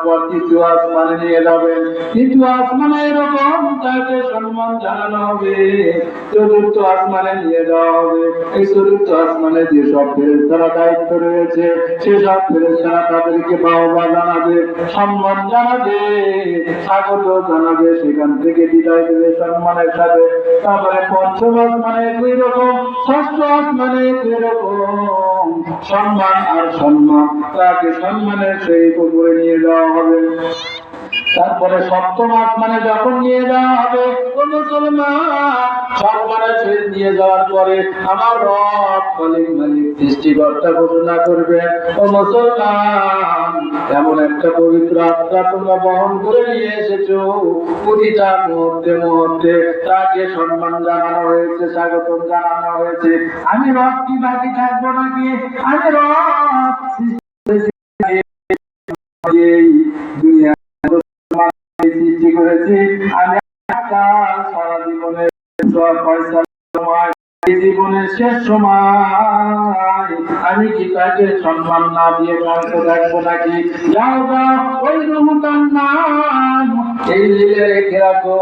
পর তৃতীয় আসমানে নিয়ে যাবেন। তৃতীয় আসমানে এরকম তাকে সম্মান জানানো হবে। চতুর্থ আসমানে নিয়ে যাওয়া হবে। এই চতুর্থ আসমানে যেসব ফেরেশতারা দায়িত্ব রয়েছে সেসব ফেরেশতারা তাদেরকে বাহবা জানাবে, সম্মান জানাবে, স্বাগত জানাবে, সেখান থেকে বিদায় দেবে সম্মানের সাথে। তারপরে পঞ্চম আসমানে দুই রকম, ষষ্ঠ আসমানে দুই রকম সম্মান আর সম্মান, তাকে সম্মানের সেই উপরে নিয়ে যাওয়া হবে। তারপরে সপ্তম আসমানে যখন নিয়ে যাওয়া হবে, ও মুসলমান, সম্মানের সহিত নিয়ে যাওয়ার পরে আমার রব মালিক সৃষ্টিকর্তা ঘোষণা করবে, ও মুসলমান, এমন একটা পবিত্র আত্মা তোমরা বহন করে নিয়ে এসেছো, প্রতিটা মুহূর্তে মুহূর্তে তাকে সম্মান জানানো হয়েছে, স্বাগতম জানানো হয়েছে। আমি রব কি বাকি থাকবো নাকি? আমি রব দুনিয়া সৃষ্টি করেছি, আমি সারা জীবনের জীবনের শেষ সময় আমি কি তাকে সম্মান না দিয়ে ক্লান্ত থাকবো নাকি? যাও যাও, ওই রুমটার নাম এই লিলে রেখে রাখো,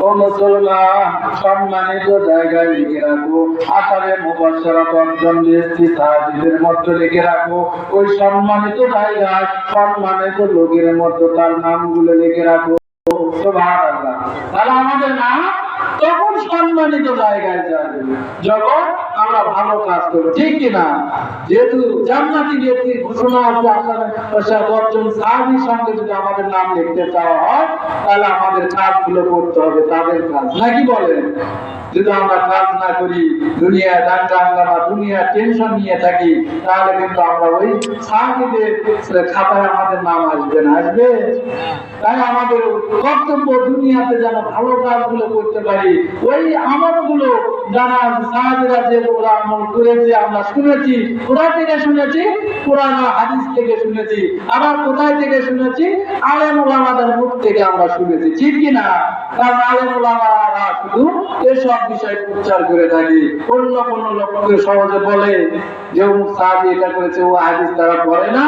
ও মুসলমান, সম্মানিত জায়গায় লিখে রাখো, আকারে মুবাশশারা পঞ্চম লিস্টি সাহাবীদের মধ্যে লিখে রাখো, ওই সম্মানিত জায়গায় সম্মানিত লোকের মধ্যে তার নামগুলো লিখে রাখো। সুবহানাল্লাহ। তাহলে আমাদের নাম তখন সম্মানিত জায়গায় যাবে যখন আমরা ভালো কাজ করব, ঠিক কিনা? যেহেতু জান্নাতি ব্যক্তির ঘোষণা আছে, আসার 10 জন সাহাবীর সঙ্গে যদি আমাদের নাম লিখতে চাওয়া হয়, তাহলে আমাদের কাজগুলো করতে হবে, তাদের কাজ, নাকি বলেন? যদি আমরা কাজ না করি, দুনিয়া দাঙ্গা দুনিয়া টেনশন নিয়ে থাকি, তাহলে কিন্তু আমরা ওই সাহাবীদের খাতায় আমাদের নাম আসবে না, আসবে? তাই আমাদের কর্তব্য দুনিয়াতে যেন ভালো কাজগুলো করতে পারি, ওই আমলগুলো জানা সাহাবীরা যে ওরা আমল করেছে আমরা শুনেছি, কোরআন থেকে শুনেছি, কোরআন ও হাদিস থেকে শুনেছি, আবার কোথায় থেকে শুনেছি? আলেম ওলামাদের মুখ থেকে আমরা শুনেছি, ঠিক কি না? কারণ আলেম ওলামারা শুধু এসব বিষয় প্রচার করে থাকি, অন্য কোন লোককে সহজে বলে যে ও সাহাবী এটা করেছে, ও হাদিস তারা পড়ে না,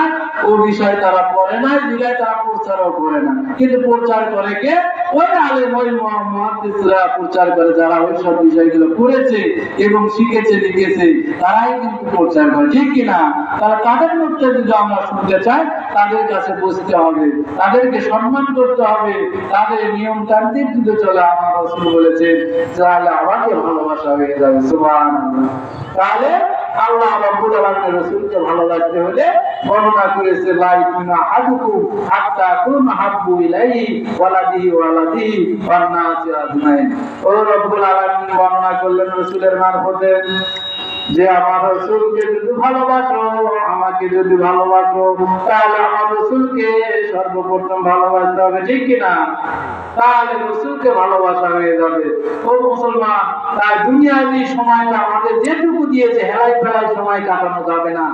ও বিষয় তারা পড়ে না, বিদায় তারা প্রচারও করে না। কিন্তু প্রচার করে কে? ওই আলেম, ওই মুহাদ্দিসরা প্রচার করে, যারা ওই সব বিষয়গুলো করেছে এবং শিখেছে লিখেছে, তারাই কিন্তু প্রচার করে, ঠিক কিনা? তারা তাদের মধ্যে যদি আমরা শুনতে চাই, তাদের কাছে বসতে হবে, তাদেরকে সম্মান করতে হবে, তাদের নিয়ম তান্ত্রিক যদি চলে, আমার রাসূল বলেছেন, তাহলে আমাকে ভালোবাসা হয়ে যাবে। সুবহানাল্লাহ। তাহলে আল্লাহ রাব্বুল আলামিনের রাসূলকে ভালোবাসতে হলে বর্ণনা করেছে, লা ইউমিনু আহাদুকুম হাত্তা কুনা হাব্বু ইলাইহি ওয়ালাদিহি ওয়ালাদিহি ওয়ান নাসি আজমাইন। ও রাব্বুল আলামিন বর্ণনা করলেন রাসূলের মারফতে যে আমার রাসূলকে যদি ভালোবাসো, আমাকে যদি ভালোবাসো, তাহলে আমার রাসূলকে সর্বপ্রথম ভালোবাসতে হবে, ঠিক কিনা? তাহলে রাসূলকে ভালোবাসা হয়ে যাবে। ও মুসলমান, তাই দুনিয়াবি সময়টা আমাদের যেটুকু দিয়েছে হেলাই ফেলাই সময় কাটানো যাবে না।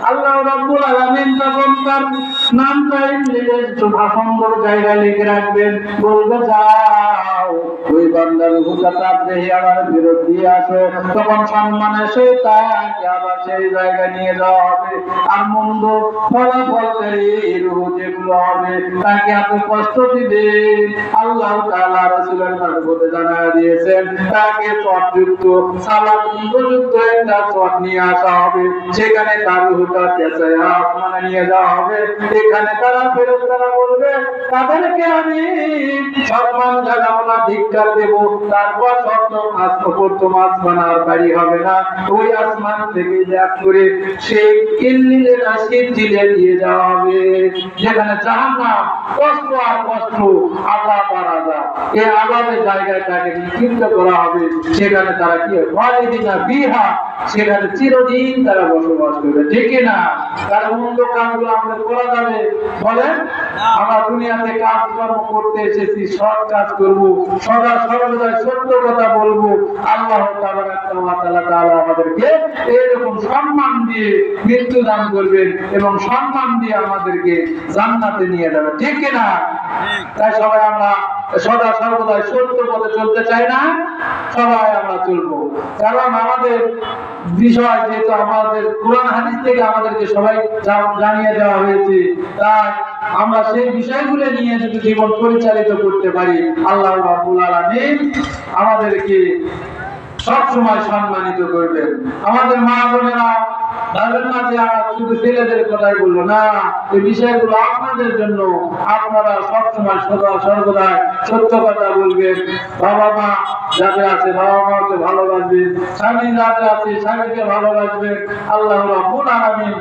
আল্লাহ রাব্বুল আলামিন তখন তার নামটা সুন্দর জায়গায় লিখে রাখবেন, বলবে যাও ওই বান্দার রূহটা তার দেহে আবার ফেরত দিয়ে আসো, তখন সম্মানের সহিত তাকে আবার সেই জায়গায় নিয়ে যাওয়া হবে। আর মন্দ ফলাফলকারী রূহ যেগুলো হবে তাকে এত কষ্ট দিবে, আল্লাহ তাআলা রাসূলের মারফতে জানায়া দিয়েছেন, তাকে চটযুক্ত সালামযুক্ত একটা চট নিয়ে আসা হবে, সেখানে তার রূহটা পেঁচায় আসমানে নিয়ে যাওয়া হবে। এখানে তারা ফেরেশতারা বলবে, তাদেরকে আমি সম্মান জানাবো না, ধিক্কার দেব, তারপর সপ্তম আসমান আর বাড়ি হবে না, ওই আসমান থেকে এক করে সেই ইল্লিলে নাসিব দিলে দিয়ে যাওয়া হবে, যেখানে জাহান্নাম, কষ্ট আর কষ্ট, আযাব আর আযাব, এই আযাবের জায়গায় তাকে নিক্ষিপ্ত করা হবে। সেখানে তারা কি খালিদিনা বিহা, সেখানে চিরদিন তারা বসবাস করবে, ঠিক না? তার মন্দ কাজগুলো আমাদের করা যাবে? বলেন, আমরা দুনিয়াতে কাজকর্ম করতে এসেছি, সৎ কাজ করব, সদা সর্বদা সত্য কথা বলবো, আল্লাহ তাআলা আমাদেরকে এরকম সম্মান দিয়ে মৃত্যু দান করবেন এবং সম্মান দিয়ে আমাদেরকে জান্নাতে নিয়ে যাবে, ঠিক না? তাই সবাই আমরা সদা সর্বদা সত্য পথে চলতে চাই না? সবাই আমরা চলবো, কারণ আমাদের বিষয় যেহেতু আমাদের কোরআন হাদিস থেকে আমাদেরকে সবাই জানিয়ে দেওয়া হয়েছে, তাই আমরা সেই বিষয়গুলো নিয়ে যদি জীবন পরিচালিত করতে পারি, আল্লাহ রাব্বুল আলামিন আমাদেরকে সব সময় সম্মানিত করবেন। আমাদের মা বোনেরা ভাবেন না যে শুধু ছেলেদের কথাই বললো, না, এই বিষয়গুলো আপনাদের জন্য। আপনারা সবসময় সর্বদা সত্য কথা বলবেন। বাবা মা যাদের আছে বাবা মাকে ভালোবাসবেন, স্বামী যাদের আছে স্বামীকে ভালোবাসবেন। আল্লাহ রাব্বুল আলামিন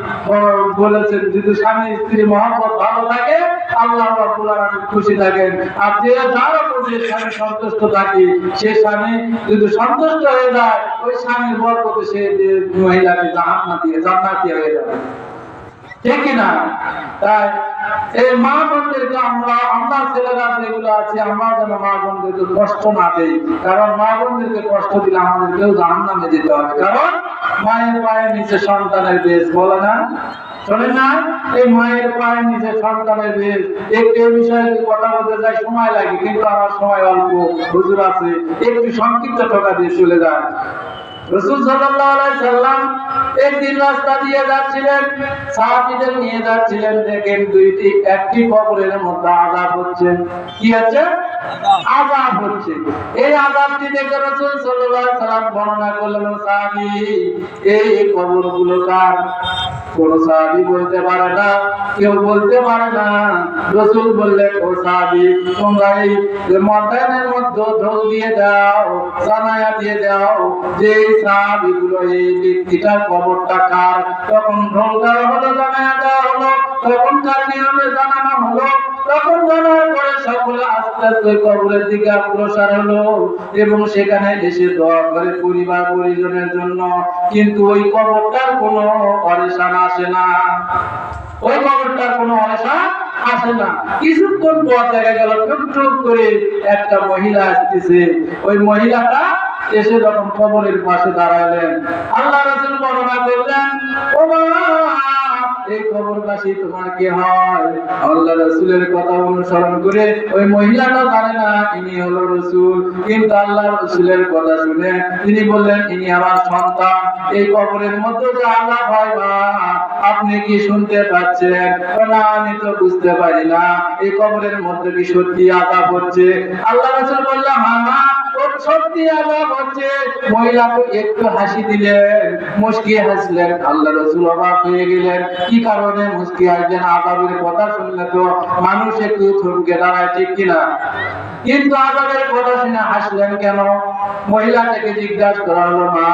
বলেছেন যদি স্বামী স্ত্রী মহব্বত ভালো থাকে আল্লাহ রাব্বুল আলামিন খুশি থাকেন। আর যে যার উপর যে স্বামী সন্তুষ্ট থাকে সে স্বামী যদি সন্তুষ্ট হয়ে যায় ওই স্বামীর বরকতে সে যে মহিলাকে জান্নাতি হয়ে যাবে, ঠিক কিনা? তাই এই মা বোনদেরকে আমরা ছেলেরা যেগুলো আছে আমরা যেন মা বোনদেরকে কষ্ট না দেই, কারণ মা বোনদেরকে কষ্ট দিলে আমাদেরকেও জাহান্নামে যেতে হবে। কারণ মায়ের পায়ের নিচে সন্তানের বেশ, বলে না, শোনেন না? এই মায়ের পায়ের নিচে সন্তানের বেশ। এই বিষয়ে কথা বলতে যাই সময় লাগে, কিন্তু আমার সময় অল্প, হুজুর আছে, একটু সংক্ষিপ্ত টোকা দিয়ে চলে যায়। রাসূল সাল্লাল্লাহু আলাইহি সাল্লাম একদিন রাস্তা দিয়ে যাচ্ছিলেন, সাহাবীদের নিয়ে যাচ্ছিলেন, দেখেন একটি কবরের মধ্যে আযাব হচ্ছে। কি আছে? আযাব হচ্ছে। এই আযাবটি দেখে রাসূল সাল্লাল্লাহু আলাইহি সাল্লাম বর্ণনা করলেন, সাহাবী এই কবরগুলো কার? কোন সাহাবী বলতে পারে না, কেউ বলতে পারে না। রাসূল বললেন, ও সাহাবী তোমরা এই ময়দানের মধ্যে ঢোল দিয়ে দাও, জানায়া দিয়ে দাও যে সাহাবীগুলো এই ব্যক্তিটার কবরটা কার। তখন ঢোল দেওয়া হলো, জানায়া দেওয়া হলো, তখনকার নিয়মে জানানো হলো। তখন জানার পরে সকলে আস্তে আস্তে কবরের দিকে অগ্রসর হলো এবং সেখানে এসে দোয়া করে পরিবার পরিজনের জন্য। কিন্তু ওই কবরটার কোনো অরেশান আসে না, ওই কবরটার কোনো অরেশান আসে না। কিছুক্ষণ পর দেখা গেল টুকটুক করে একটা মহিলা আসতেছে। ওই মহিলাটা এসে যখন কবরের পাশে দাঁড়ালেন, আল্লাহ রাসূল বর্ণনা করলেন, ও মা এই কবরবাসী তোমার কি হয়? আল্লাহ রাসূলের কথা অনুসরণ করে ওই মহিলাটা জানে না ইনি হলো রাসূল, কিন্তু আল্লাহ রাসূলের কথা শুনে তিনি বললেন, ইনি আমার সন্তান। এই কবরের মধ্যে যে আযাব হয় মা আপনি কি শুনতে পাচ্ছেন? না আমি তো বুঝতে পারি না, এই কবরের মধ্যে কি সত্যি আযাব হচ্ছে? আল্লাহ রাসূল বললেন, হ্যাঁ মা সত্যি আযাব হচ্ছে। মহিলা তো একটু হাসি দিলেন, মুস্কি হাসলেন। আল্লাহ রাসূল অবাক হয়ে গেলেন, কি কারণে মুস্কি হাসলেন? আযাবের কথা শুনলে তো মানুষ একটু থমকে দাঁড়ায়, ঠিক কিনা? কিন্তু আযাবের কথা শুনে হাসলেন কেন? মহিলাটাকে জিজ্ঞাসা করা হলো, মা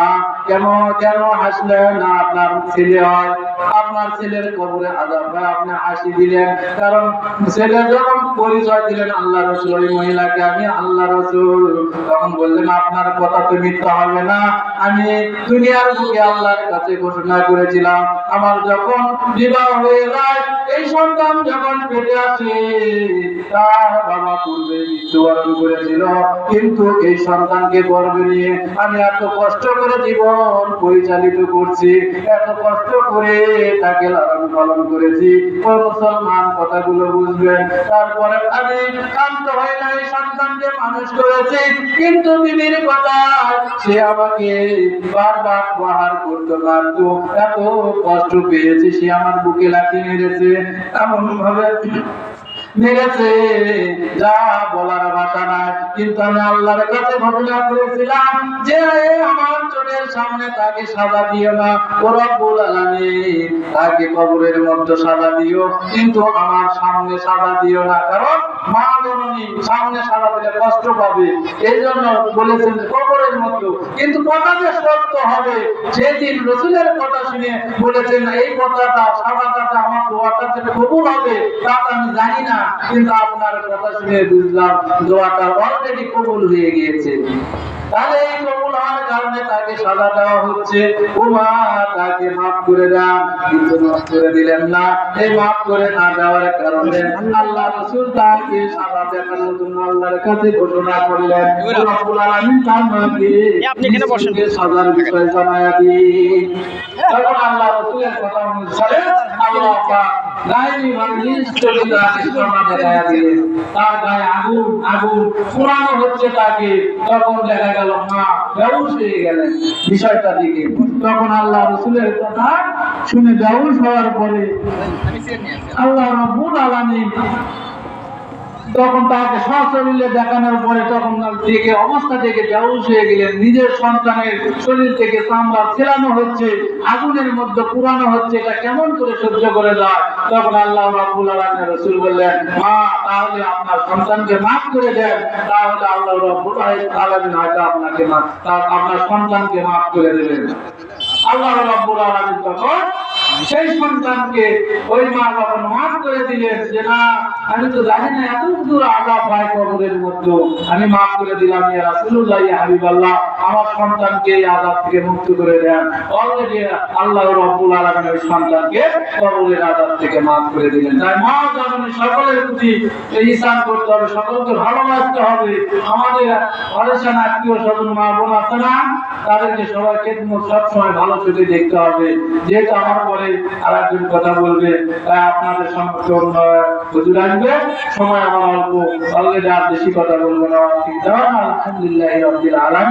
কেন হাসলেন? না আপনার ছেলে হয়, আপনার ছেলের কবরে আযাব হয়, আপনি হাসি দিলেন। কারণ ছেলে যখন পরিচয় দিলেন আল্লাহ রাসূল ওই মহিলাকে, আমি আল্লাহ রাসূল, তখন বললেন, আপনার কথা তো মিথ্যা হবে না। আমি দুনিয়ার বুকে আল্লাহর কাছে ঘোষণা করেছিলাম আমার যখন বিবাহ হয়ে যায়, এই সন্তান যখন পেটে আসে তার বাবা পূর্বে মৃত্যুবরণ করেছিল, কিন্তু এই সন্তানকে গর্ভে নিয়ে আমি এত কষ্ট করে জীবন পরিচালিত করছি, এত কষ্ট করে তাকে লালন পালন করেছি। ও মুসলমান কথাগুলো বুঝবেন। তারপরে আমি শান্ত হয়ে না এই সন্তানকে মানুষ করেছি, কিন্তু বিবির কথা সে আমাকে বারবার প্রহার করতে পারতো, এত কষ্ট পেয়েছি, সে আমার বুকে লাথি মেরেছে, এমন ভাবে মেরেছে যা বলার ভাষা নাই। কিন্তু আমি আল্লাহর কাছে ঘোষণা করেছিলাম যে আমার চোখের সামনে তাকে সাজা দিও না, ও রব্বুল আলামিন তাকে কবরের মধ্যে সাজা দিও, কিন্তু আমার সামনে সাজা দিও না। কারণ মা জননী সামনে সাজা দিলে কষ্ট পাবে, এই জন্য বলেছেন কবরের মধ্যে। কিন্তু কথা যে সত্য হবে, যেদিন রাসূলের কথা শুনে বলেছেন এই কথাটা সাজাটা আমার দোয়াটা যে কবুল হবে তা আমি জানি না, কিন্তু আপনার কথা শুনে বুঝলাম দোয়াটা অলরেডি কবুল হয়ে গিয়েছে। তাহলে এই কবুল হওয়ার কারণে তাকে সাজা দেওয়া হচ্ছে। ও মা তাকে মাফ করে দেন, কিন্তু মাফ করে দিলেন না। এই মাফ করে না দেওয়ার কারণে আল্লাহ রাসূল তাকে সাজা দেওয়ার জন্য আল্লাহর কাছে ঘোষণা করলেন, রব্বুল আলামিন তাকে আপনি এখানে বসেন সাজার বিষয় জানায়া দিন। তখন আল্লাহ রাসূলের কথা অনুসারে আল্লাহ পাক গায়েবী ভাবে নিজ চরিত্রাকে ক্ষমা দেখাইয়া দিলেন। তার গায়ে আগুন আগুন পুরানো হচ্ছে তাকে, তখন দেখা গেল মা বেহুশ হয়ে গেলেন বিষয়টা দিকে। তখন আল্লাহ রাসূলের কথা শুনে বেহুশ হওয়ার পরে আল্লাহ রাব্বুল আলামিন তখন তাকে সশরীরে দেখানোর পরে তখন দেখে অবস্থা থেকে বেহুশ হয়ে গেলেন। নিজের সন্তানের শরীর থেকে চামড়া ছেলানো হচ্ছে, আগুনের মধ্যে পুরানো হচ্ছে, এটা কেমন করে সহ্য করে যায়? তখন আল্লাহ রাব্বুল আলামিন রাসূল বললেন, মা তাহলে আপনার সন্তানকে মাফ করে দেন, তাহলে আল্লাহ রাব্বুল আলামিন হয়তো আপনাকে আপনার সন্তানকে মাফ করে দেবেন। আল্লাহ রাব্বুল আলামিন তখন সেই সন্তানকে ওই মা যখন মাফ করে দিলেন যে না আমি তো জানি না এত দূর আযাব হয় কবরের মধ্যে, আমি মাফ করে দিলাম ইয়া রাসূলুল্লাহ ইয়া হাবিবাল্লাহ, আমার সন্তানকে এই আযাব থেকে মুক্ত করে দেন। অলরেডি আল্লাহ রাব্বুল আলামিন ওই সন্তানকে কবরের আযাব থেকে মাফ করে দিলেন। তাই মা জননী সকলের প্রতি ইহসান করতে হবে, সকলকে ভালোবাসতে হবে। আমাদের অরেশান আত্মীয় স্বজন মা বোন আছে না, তাদেরকে সবাই খেদমত সবসময় ভালো চোখে দেখতে হবে। যেহেতু আমার পরে আর একজন কথা বলবে, তাই আপনাদের সম্পর্কে অন্য হুজুর আসবে, সময় আমার অল্প, অলরেডি আর বেশি কথা বলবো না। আলহামদুলিল্লাহি রাব্বিল আলামিন।